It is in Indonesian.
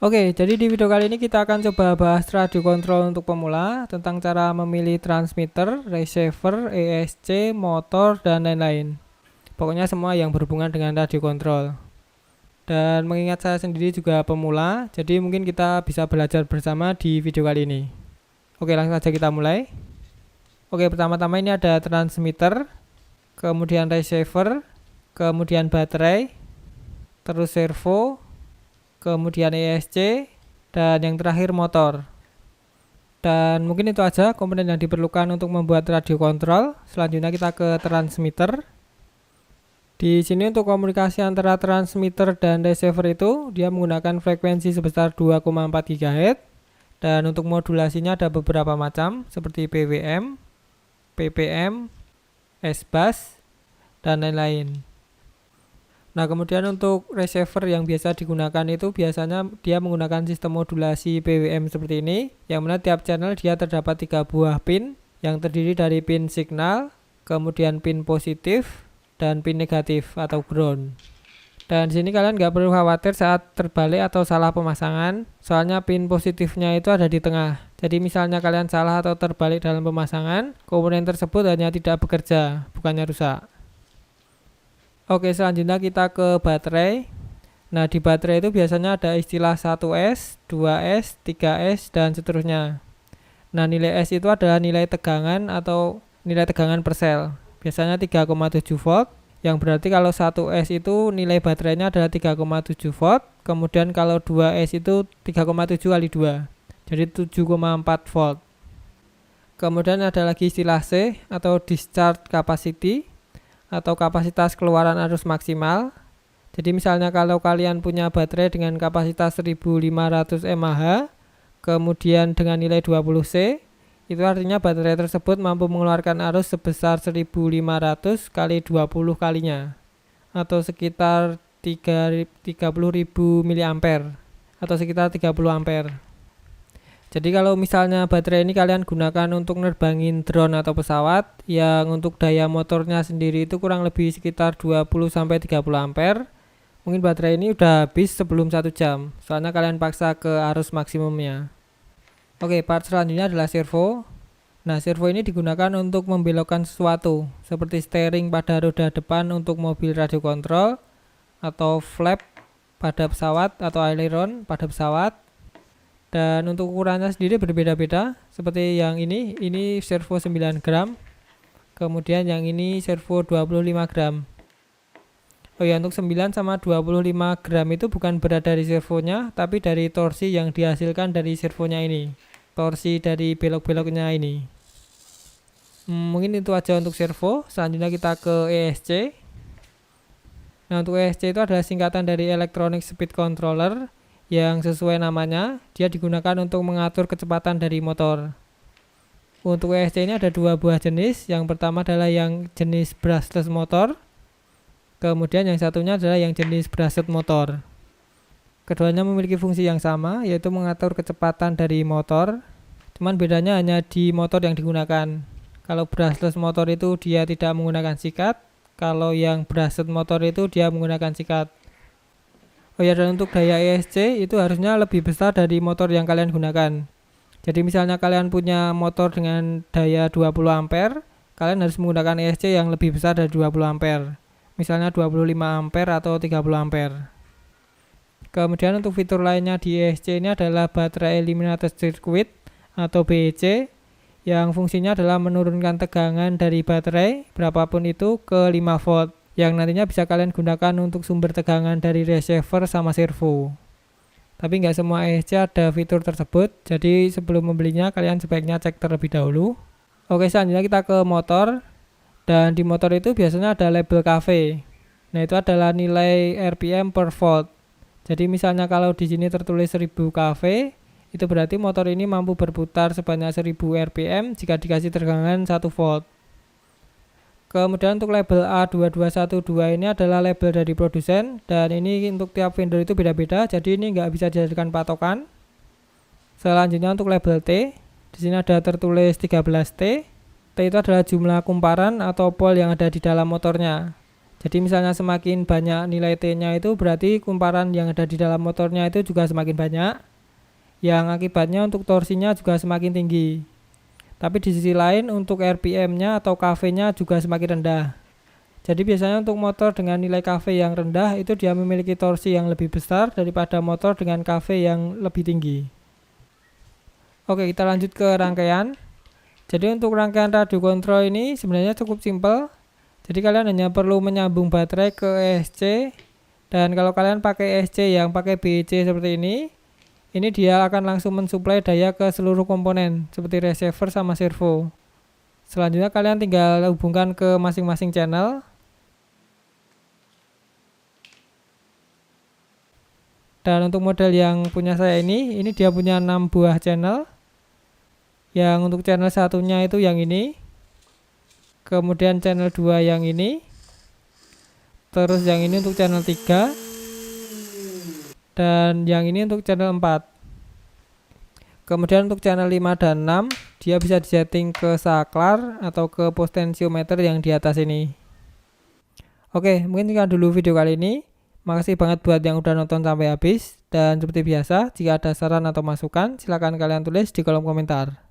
Oke, jadi di video kali ini kita akan coba bahas radio kontrol untuk pemula tentang cara memilih transmitter, receiver, ESC, motor, dan lain-lain. Pokoknya semua yang berhubungan dengan radio kontrol. Dan mengingat saya sendiri juga pemula, jadi mungkin kita bisa belajar bersama di video kali ini. Oke, langsung saja kita mulai. Oke, pertama-tama ini ada transmitter, kemudian receiver, kemudian baterai, terus servo, kemudian ESC, dan yang terakhir motor. Dan mungkin itu aja komponen yang diperlukan untuk membuat radio kontrol. Selanjutnya kita ke transmitter. Di sini untuk komunikasi antara transmitter dan receiver itu dia menggunakan frekuensi sebesar 2,4 GHz. Dan untuk modulasinya ada beberapa macam seperti PWM, PPM, S-Bus, dan lain-lain. Nah, kemudian untuk receiver yang biasa digunakan itu biasanya dia menggunakan sistem modulasi PWM seperti ini, yang mana tiap channel dia terdapat 3 buah pin yang terdiri dari pin signal, kemudian pin positif, dan pin negatif atau ground. Dan di sini kalian nggak perlu khawatir saat terbalik atau salah pemasangan, soalnya pin positifnya itu ada di tengah. Jadi misalnya kalian salah atau terbalik dalam pemasangan, komponen tersebut hanya tidak bekerja, bukannya rusak. Oke, selanjutnya kita ke baterai. Nah, di baterai itu biasanya ada istilah 1S, 2S, 3S, dan seterusnya. Nah, nilai S itu adalah nilai tegangan atau nilai tegangan per sel. Biasanya 3,7 volt, yang berarti kalau 1S itu nilai baterainya adalah 3,7 volt, kemudian kalau 2S itu 3,7 kali 2, jadi 7,4 volt. Kemudian ada lagi istilah C atau discharge capacity, atau kapasitas keluaran arus maksimal. Jadi misalnya kalau kalian punya baterai dengan kapasitas 1500 mAh, kemudian dengan nilai 20C, itu artinya baterai tersebut mampu mengeluarkan arus sebesar 1500 kali 20 kalinya, atau sekitar 30.000 mAh, atau sekitar 30 ampere. Jadi kalau misalnya baterai ini kalian gunakan untuk nerbangin drone atau pesawat yang untuk daya motornya sendiri itu kurang lebih sekitar 20-30 ampere, mungkin baterai ini udah habis sebelum 1 jam, soalnya kalian paksa ke arus maksimumnya. Oke, part selanjutnya adalah servo. Nah, servo ini digunakan untuk membelokkan sesuatu, seperti steering pada roda depan untuk mobil radio kontrol, atau flap pada pesawat atau aileron pada pesawat. Dan untuk ukurannya sendiri berbeda-beda, seperti yang ini servo 9 gram, kemudian yang ini servo 25 gram. Oh ya, untuk 9 sama 25 gram itu bukan berat dari servonya, tapi dari torsi yang dihasilkan dari servonya ini, torsi dari belok-beloknya ini. Mungkin itu aja untuk servo. Selanjutnya kita ke ESC. Nah, untuk ESC itu adalah singkatan dari Electronic Speed Controller, yang sesuai namanya, dia digunakan untuk mengatur kecepatan dari motor. Untuk ESC ini ada 2 buah jenis. Yang pertama adalah yang jenis brushless motor, kemudian yang satunya adalah yang jenis brushed motor. Keduanya memiliki fungsi yang sama, yaitu mengatur kecepatan dari motor. Cuman bedanya hanya di motor yang digunakan. Kalau brushless motor itu dia tidak menggunakan sikat, kalau yang brushed motor itu dia menggunakan sikat. Oh ya, dan untuk daya ESC itu harusnya lebih besar dari motor yang kalian gunakan. Jadi misalnya kalian punya motor dengan daya 20 ampere, kalian harus menggunakan ESC yang lebih besar dari 20 ampere. Misalnya 25 ampere atau 30 ampere. Kemudian untuk fitur lainnya di ESC ini adalah baterai eliminated circuit atau BEC, yang fungsinya adalah menurunkan tegangan dari baterai berapapun itu ke 5 volt. Yang nantinya bisa kalian gunakan untuk sumber tegangan dari receiver sama servo. Tapi nggak semua ESC ada fitur tersebut, jadi sebelum membelinya kalian sebaiknya cek terlebih dahulu. Oke, selanjutnya kita ke motor. Dan di motor itu biasanya ada label kV. Nah, itu adalah nilai RPM per volt. Jadi misalnya kalau di sini tertulis 1000 kV, itu berarti motor ini mampu berputar sebanyak 1000 RPM jika dikasih tegangan 1 volt. Kemudian untuk label A2212 ini adalah label dari produsen, dan ini untuk tiap vendor itu beda-beda, jadi ini nggak bisa dijadikan patokan. Selanjutnya untuk label T, di sini ada tertulis 13T. T itu adalah jumlah kumparan atau pole yang ada di dalam motornya. Jadi misalnya semakin banyak nilai T-nya itu berarti kumparan yang ada di dalam motornya itu juga semakin banyak, yang akibatnya untuk torsinya juga semakin tinggi. Tapi di sisi lain untuk RPM-nya atau kV-nya juga semakin rendah. Jadi biasanya untuk motor dengan nilai kV yang rendah itu dia memiliki torsi yang lebih besar daripada motor dengan kV yang lebih tinggi. Oke, kita lanjut ke rangkaian. Jadi untuk rangkaian radio kontrol ini sebenarnya cukup simpel. Jadi kalian hanya perlu menyambung baterai ke ESC, dan kalau kalian pakai ESC yang pakai BEC seperti ini dia akan langsung mensuplai daya ke seluruh komponen seperti receiver sama servo. Selanjutnya kalian tinggal hubungkan ke masing-masing channel. Dan untuk model yang punya saya ini dia punya 6 buah channel. Yang untuk channel satunya itu yang ini. Kemudian channel 2 yang ini. Terus yang ini untuk channel 3. Dan yang ini untuk channel 4. Kemudian untuk channel 5 dan 6 dia bisa disetting ke saklar atau ke potentiometer yang di atas ini. Oke, mungkin sekian dulu video kali ini. Makasih banget buat yang udah nonton sampai habis. Dan seperti biasa, jika ada saran atau masukan, silahkan kalian tulis di kolom komentar.